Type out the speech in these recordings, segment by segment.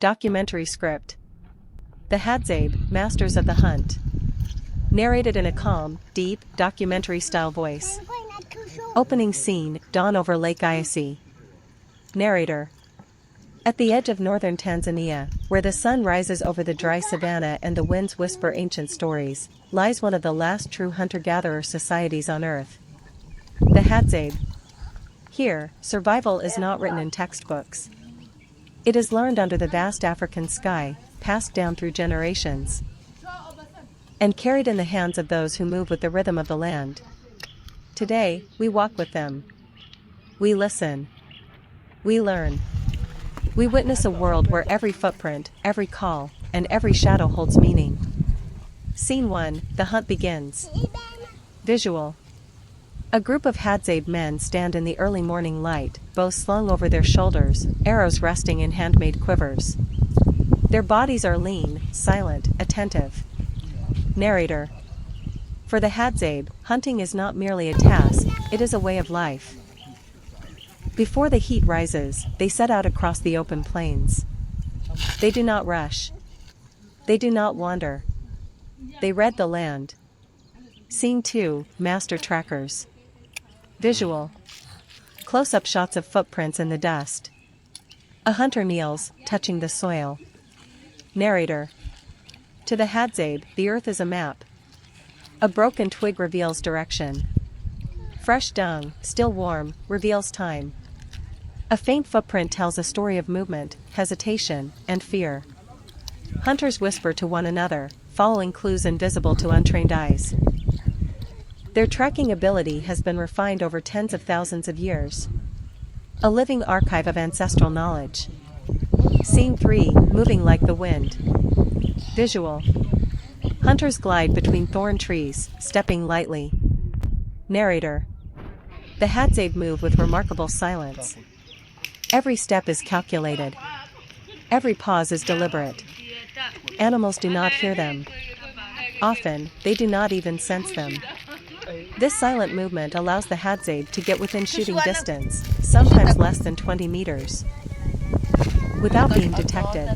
Documentary script. The Hadzabe, Masters of the Hunt. Narrated in a calm, deep, documentary-style voice. Opening scene, dawn over Lake Eyasi. Narrator. At the edge of northern Tanzania, where the sun rises over the dry savanna and the winds whisper ancient stories, lies one of the last true hunter-gatherer societies on Earth. The Hadzabe. Here, survival is not written in textbooks. It is learned under the vast African sky, passed down through generations, and carried in the hands of those who move with the rhythm of the land. Today, we walk with them. We listen. We learn. We witness a world where every footprint, every call, and every shadow holds meaning. Scene 1, the hunt begins. Visual. A group of Hadzabe men stand in the early morning light, bows slung over their shoulders, arrows resting in handmade quivers. Their bodies are lean, silent, attentive. Narrator. For the Hadzabe, hunting is not merely a task, it is a way of life. Before the heat rises, they set out across the open plains. They do not rush. They do not wander. They read the land. Scene 2, Master Trackers. Visual. Close-up shots of footprints in the dust. A hunter kneels, touching the soil. Narrator. To the Hadzabe, the earth is a map. A broken twig reveals direction. Fresh dung, still warm, reveals time. A faint footprint tells a story of movement, hesitation, and fear. Hunters whisper to one another, following clues invisible to untrained eyes. Their tracking ability has been refined over tens of thousands of years. A living archive of ancestral knowledge. Scene 3, moving like the wind. Visual. Hunters glide between thorn trees, stepping lightly. Narrator. The Hadzabe move with remarkable silence. Every step is calculated. Every pause is deliberate. Animals do not hear them. Often, they do not even sense them. This silent movement allows the Hadzabe to get within shooting distance, sometimes less than 20 meters, without being detected.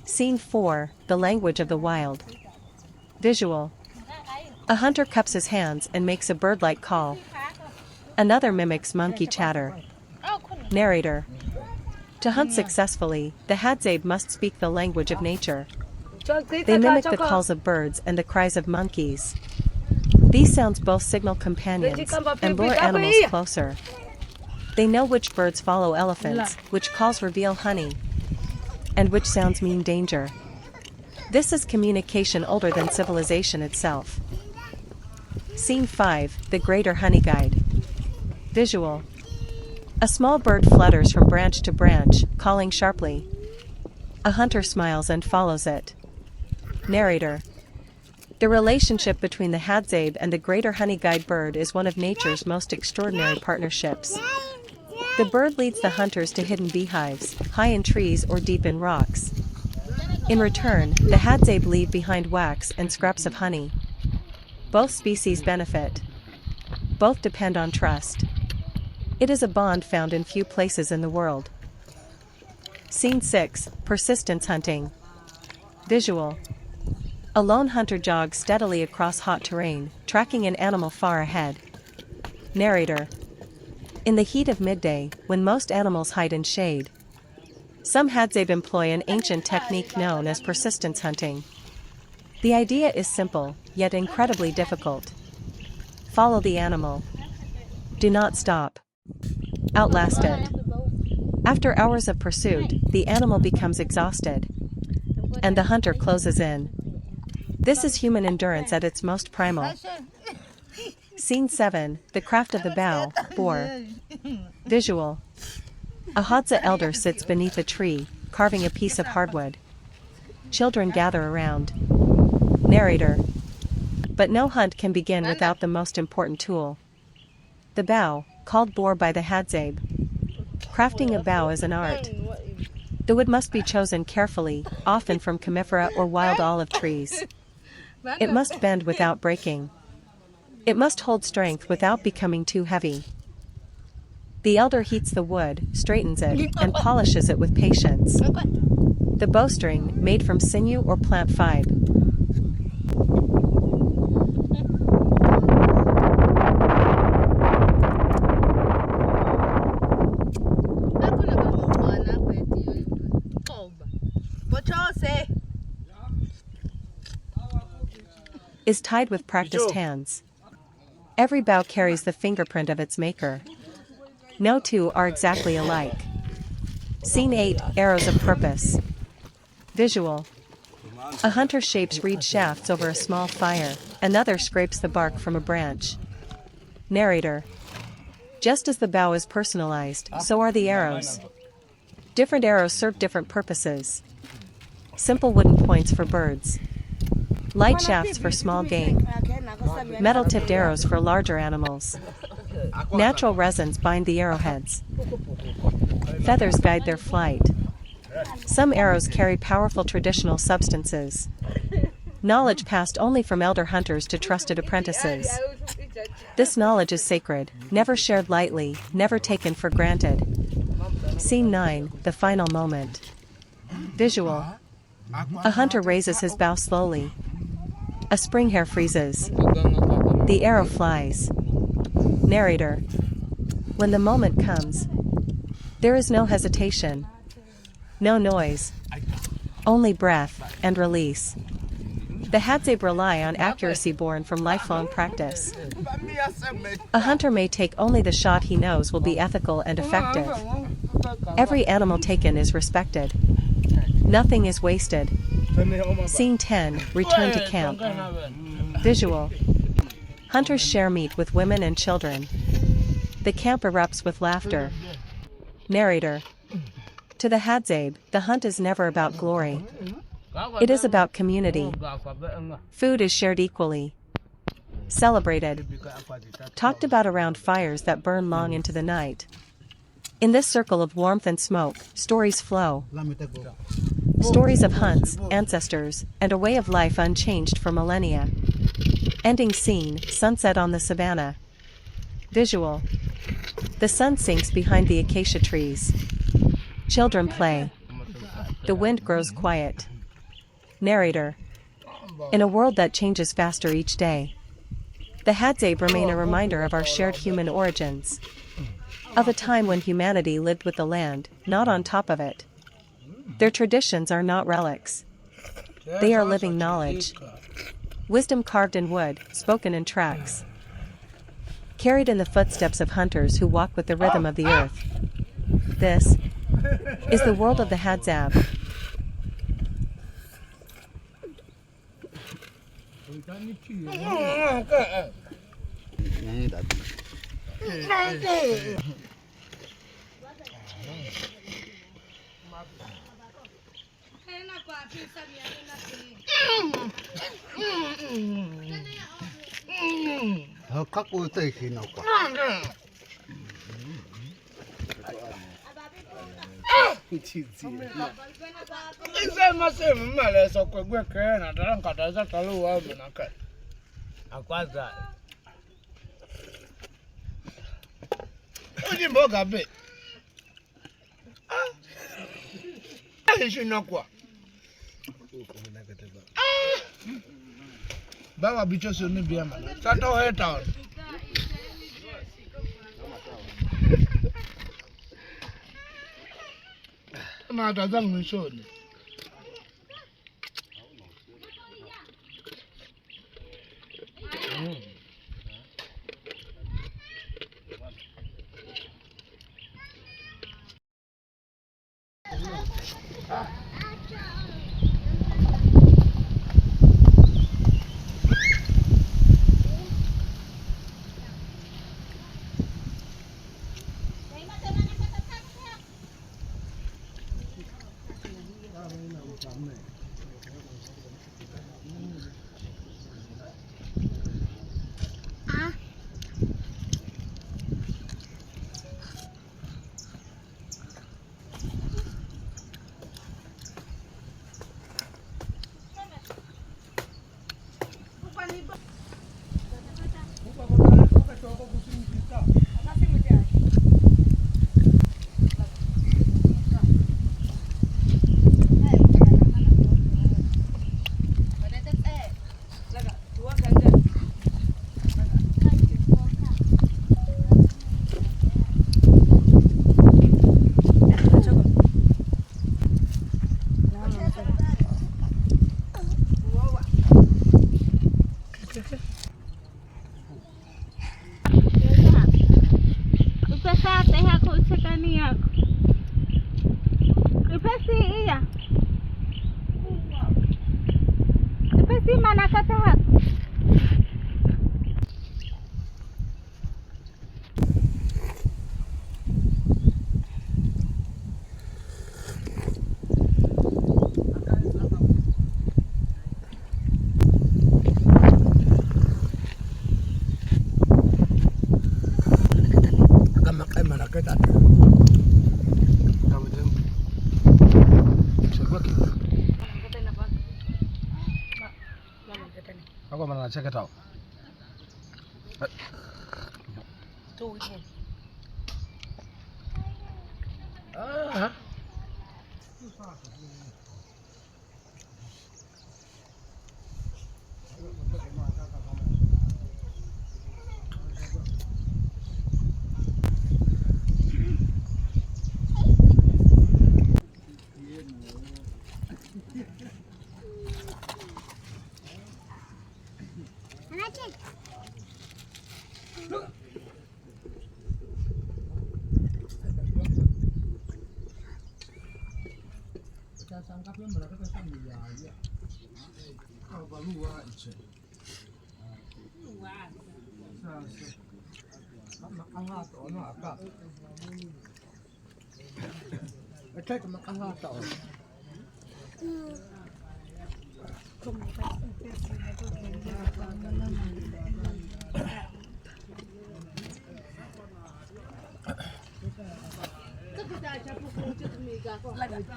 Scene 4, the language of the wild. Visual. A hunter cups his hands and makes a bird-like call. Another mimics monkey chatter. Narrator. To hunt successfully, the Hadzabe must speak the language of nature. They mimic the calls of birds and the cries of monkeys. These sounds both signal companions and lure animals closer. They know which birds follow elephants, which calls reveal honey, and which sounds mean danger. This is communication older than civilization itself. Scene 5, the Greater Honey Guide. Visual. A small bird flutters from branch to branch, calling sharply. A hunter smiles and follows it. Narrator. The relationship between the Hadzabe and the Greater Honey Guide bird is one of nature's most extraordinary partnerships. The bird leads the hunters to hidden beehives, high in trees or deep in rocks. In return, the Hadzabe leave behind wax and scraps of honey. Both species benefit. Both depend on trust. It is a bond found in few places in the world. Scene 6, persistence hunting. Visual. A lone hunter jogs steadily across hot terrain, tracking an animal far ahead. Narrator. In the heat of midday, when most animals hide in shade, some Hadzabe employ an ancient technique known as persistence hunting. The idea is simple, yet incredibly difficult. Follow the animal. Do not stop. Outlast it. After hours of pursuit, the animal becomes exhausted, and the hunter closes in. This is human endurance at its most primal. Scene 7, The Craft of the Bow, Boar. Visual. A Hadza elder sits beneath a tree, carving a piece of hardwood. Children gather around. Narrator. But no hunt can begin without the most important tool. The bow, called boar by the Hadzabe. Crafting a bow is an art. The wood must be chosen carefully, often from conifera or wild olive trees. It must bend without breaking. It must hold strength without becoming too heavy. The elder heats the wood, straightens it, and polishes it with patience. The bowstring, made from sinew or plant fibre. Is tied with practiced hands. Every bow carries the fingerprint of its maker. No two are exactly alike. Scene 8, Arrows of Purpose. Visual. A hunter shapes reed shafts over a small fire, another scrapes the bark from a branch. Narrator. Just as the bow is personalized, so are the arrows. Different arrows serve different purposes. Simple wooden points for birds. Light shafts for small game. Metal-tipped arrows for larger animals. Natural resins bind the arrowheads. Feathers guide their flight. Some arrows carry powerful traditional substances. Knowledge passed only from elder hunters to trusted apprentices. This knowledge is sacred, never shared lightly, never taken for granted. Scene 9, The Final Moment. Visual. A hunter raises his bow slowly. A spring hair freezes. The arrow flies. Narrator. When the moment comes, there is no hesitation, no noise, only breath and release. The Hadzabe rely on accuracy born from lifelong practice. A hunter may take only the shot he knows will be ethical and effective. Every animal taken is respected. Nothing is wasted. Scene 10, Return to Camp. Visual. Hunters share meat with women and children. The camp erupts with laughter. Narrator. To the Hadzabe, the hunt is never about glory. It is about community. Food is shared equally. Celebrated. Talked about around fires that burn long into the night. In this circle of warmth and smoke, stories flow. Stories of hunts, ancestors, and a way of life unchanged for millennia. Ending scene, sunset on the savannah. Visual. The sun sinks behind the acacia trees. Children play. The wind grows quiet. Narrator. In a world that changes faster each day, the Hadzabe remain a reminder of our shared human origins. Of a time when humanity lived with the land, not on top of it. Their traditions are not relics. They are living knowledge. Wisdom carved in wood, spoken in tracks. Carried in the footsteps of hunters who walk with the rhythm of the earth. This is the world of the Hadzabe. Baba bicho soni biama. Sato heta. Ma ta zang ni soni. Ako mana check it out. Two weekend.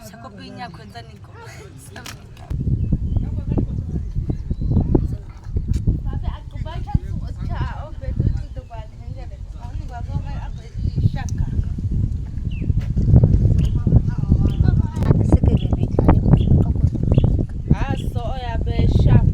Sa kopinya kwenta niko. Sabe ako ba kan su cha o bedu tu ba hanga de. Ani ba ko mai ako shaka. Ah so ya be shaka.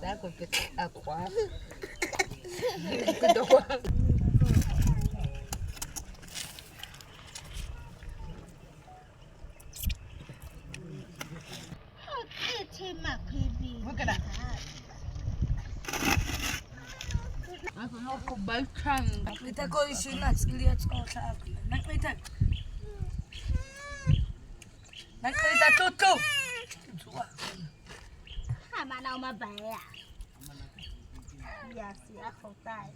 Aku pikir aku kedua. Bukan dah. Aku mau ke Balkan. Kita kau isi nak lihat sekolah aku. Nak kita. Nak kita tutup. Mà đâu mà về à? Dạ xỉa khẩu tay.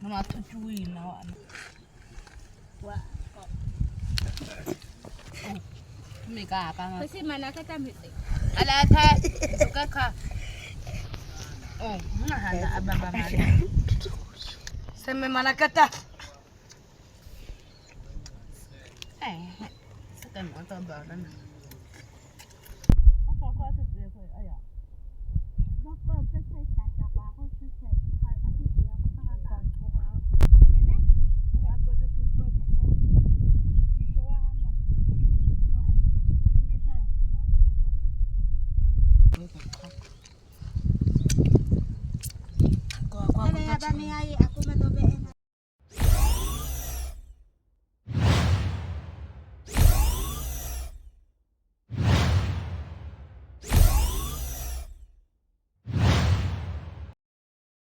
Nó mà thôi chui nó. Wow. Mày cả ba mà. Thế xin mà nó cái trăm hiện. Ala thế. Cái kha. Nó hẳn là ba ba mà. Xem mày mà nó cắt ta. Sao cái món tao bảo đó nè. Ba mẹ ai